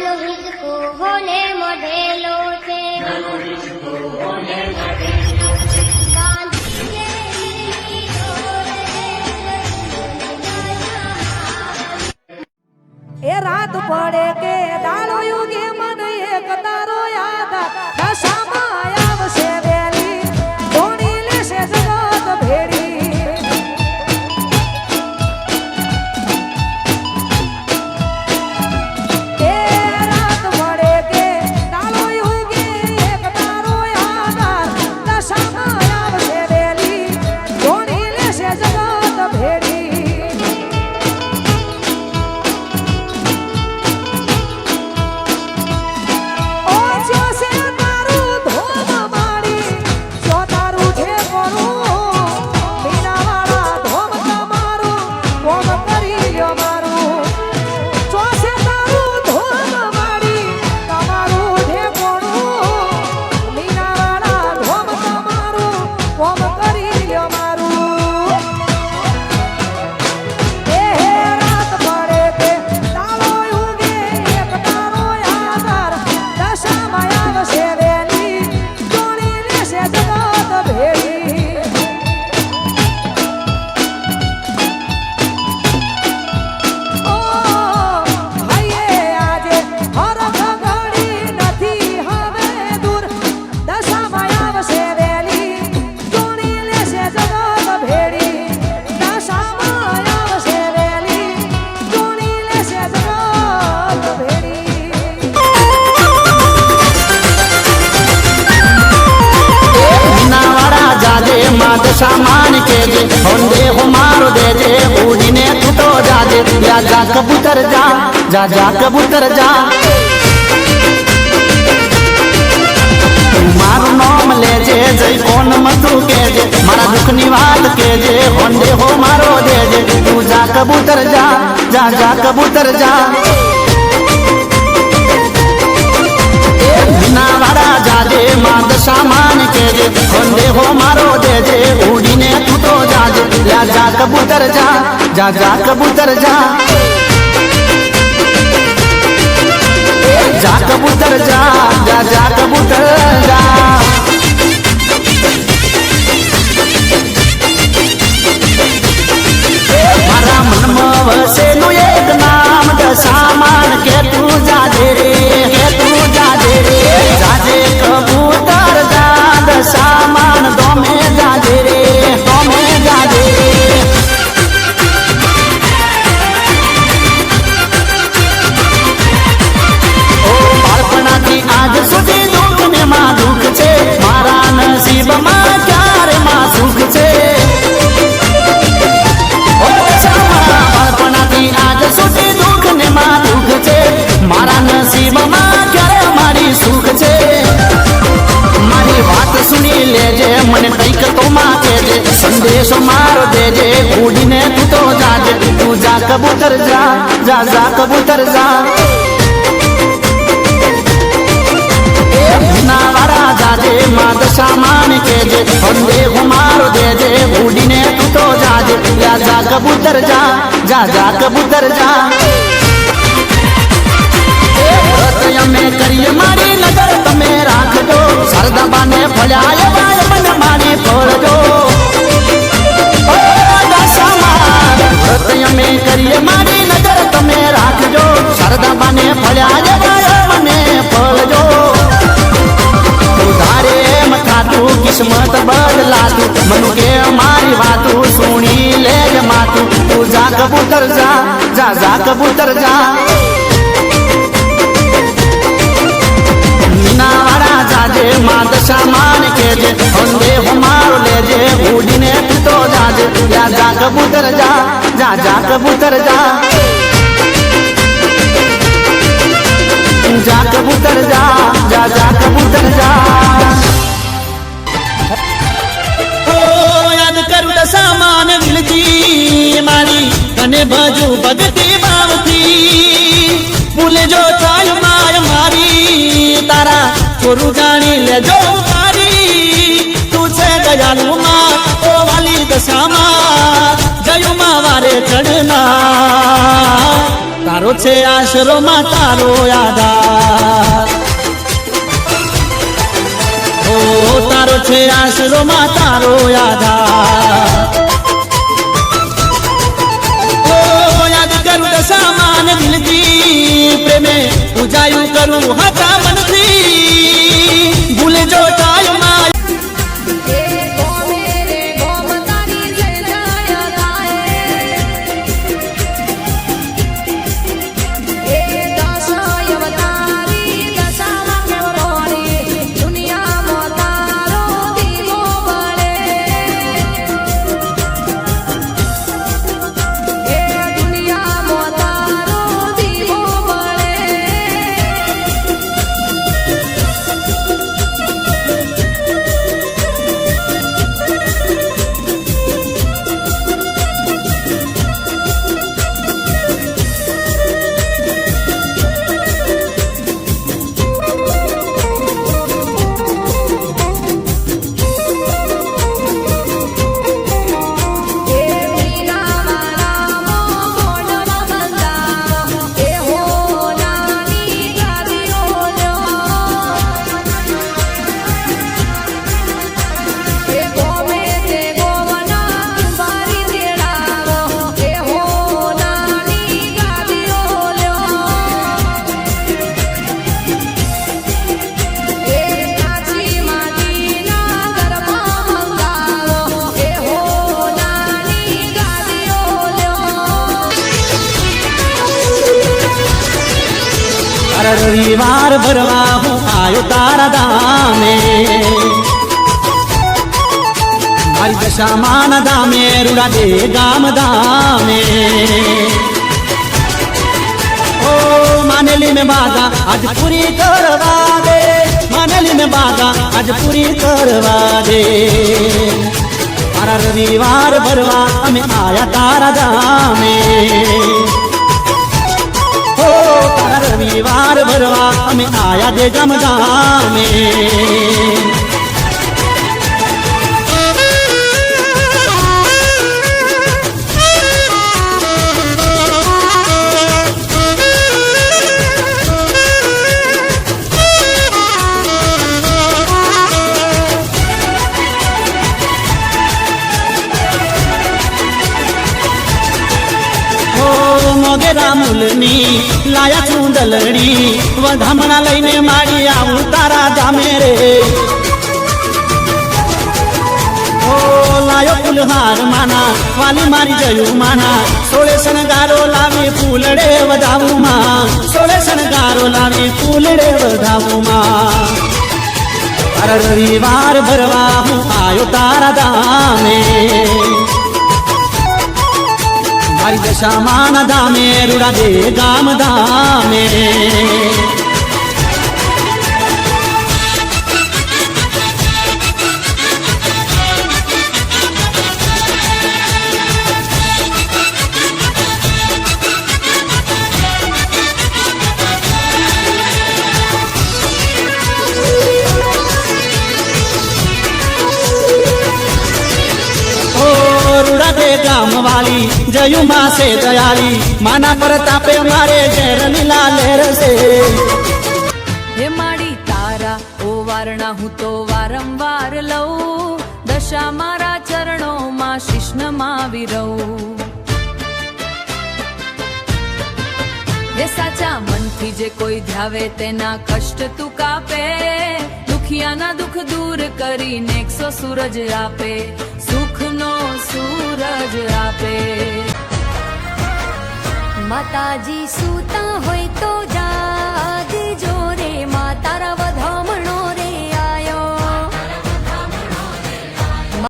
નાનો હિંચકો હોને મઢેલો છે એ રાત પડે કે દાડો યુગે મને એક તારો યાદ દશામાં આવશે વેલી ધોણી લેશે જગત ભેડી એ રાત પડે કે દાડો યુગે એક તારો યાદ દશામાં આવશે વેલી ધોણી લેશે જગત ભેડી सामान के जे होंदे हो मारो दे जे उड़ीने तू तो जा दे या जा कबूतर जा जा जा कबूतर जा मारो नाम ले जे जय कौन मधु के जे मारा दुखनी बात के जे होंदे हो मारो दे जे तू जा कबूतर जा जा जा कबूतर जा वाड़ा जाजे माद सामान के जे होंदे हो मारो दे जे उड़ीने तू तो जाजे या जा कबूतर जा जा जा कबूतर जा जा कबूतर जा जा जा कबूतर जा मारा मन में वसेलू एक नाम सामान के तू जाजे रे के तू जाजे रे जाजे कबूतर जा सामान दो में जाजे रे दो में जाजे रे ओ बालपणा थी आज सुधी दुख ने मां दुख छे मारा नसीब मां क्यारे मां सुख छे आज सुधी दुख ने मां दुख छे मारा नसीब मां क्यारे मारी सुख छे मारी बात सुनी लेजे मने कईक तो मां केजे संदेश मारो देजे उड़ीने तू तो जाजे तू जा कबूतर जा जा जा कबूतर जा वाड़ा जाजे माद सामान केजे होंदे हो मारो देजे उड़ीने तू तो जाजे या जा कबूतर जा जा जा कबूतर जा में करिए मारी नजर तमे राख दो सरदा बाने फल्याए बाय मन मारी फोड़ दो में करिए मारी नजर तमे राख दो सरदा बाने फल्याए बाय मने फोड़ दो उधारे मथा तू किस्मत बदला तू मनु के मारी बातू सुनी ले मातू तू जा कबूतर जा जा जा कबूतर जा वाड़ा जाजे माद सामान के जे होंदे हो मारो ले जे उड़ीने तू तो जाजे या जा कबूतर जा जा जा कबूतर जा जा कबूतर जा जा जा कबूतर जा ओ याद करू सामान मिलती मारी कने बाजू भगती बावती भूले जो चाय माय मारी तारा छोरू जानी ले जो मारी तू से दयालु मां ओ वाली दशामा जयु मां वारे चढ़ना तारो छे आशरो मां तारो यादा છે આશરોમાં તારો આધાર ઓ યાદ કરું દશામાન દિલથી પ્રેમે પૂજાયું કરું હતા મનથી ભૂલે જો ટાઈમાં એ ગોમે રે ગોમ તારી જય જય ગાય એ દશય અવતારી દશામાં કેવરોણી દુનિયામાં તારો દીવો બળે એ દુનિયામાં તારો દીવો બળે રવિવાર ભરવા હું આયો તારા ધામે મારી દશામાન ધામે રૂડા દે ગામ ધામે ઓ માનેલી મેં બાધા આજ પૂરી કરવા દે માનેલી મેં બાધા આજ પૂરી કરવા દે મારા રવિવાર ભરવા અમે આયા તારા ધામે તારા રવિવાર ભરવા અમે આયા દે ગામ ધામે મોગેરા મૂલની લાયા છું દલડી વધામણા લઈને મારી આવું તારા ધામે રે ઓ લાયો ફૂલહાર માના વાલી મારી જયું માના સોળે શણગારો લાવી ફૂલડે વધાવું માં સોળે શણગારો લાવી ફૂલડે વધાવું માં તારા રવિવાર ભરવા હું આયો તારા ધામે મારી દશામાન ધામે રૂડા દે ગામ ધામે ગામ વાલી જયું માસે દયાલી માના પર તાપે મારે ઝેર લીલા લહેર છે હે માડી તારા ઓ વારણા હું તો વારંવાર લઉં દશા મારા ચરણોમાં શિષ્ણમાં વિરવું હે સાચા મનથી જે કોઈ ધ્યાવે તેના કષ્ટ તું કાપે દુખિયાના દુઃખ દૂર કરીને 100 સૂરજ આપે સુખનો સૂરજ આપે માતાજી સૂતા હોય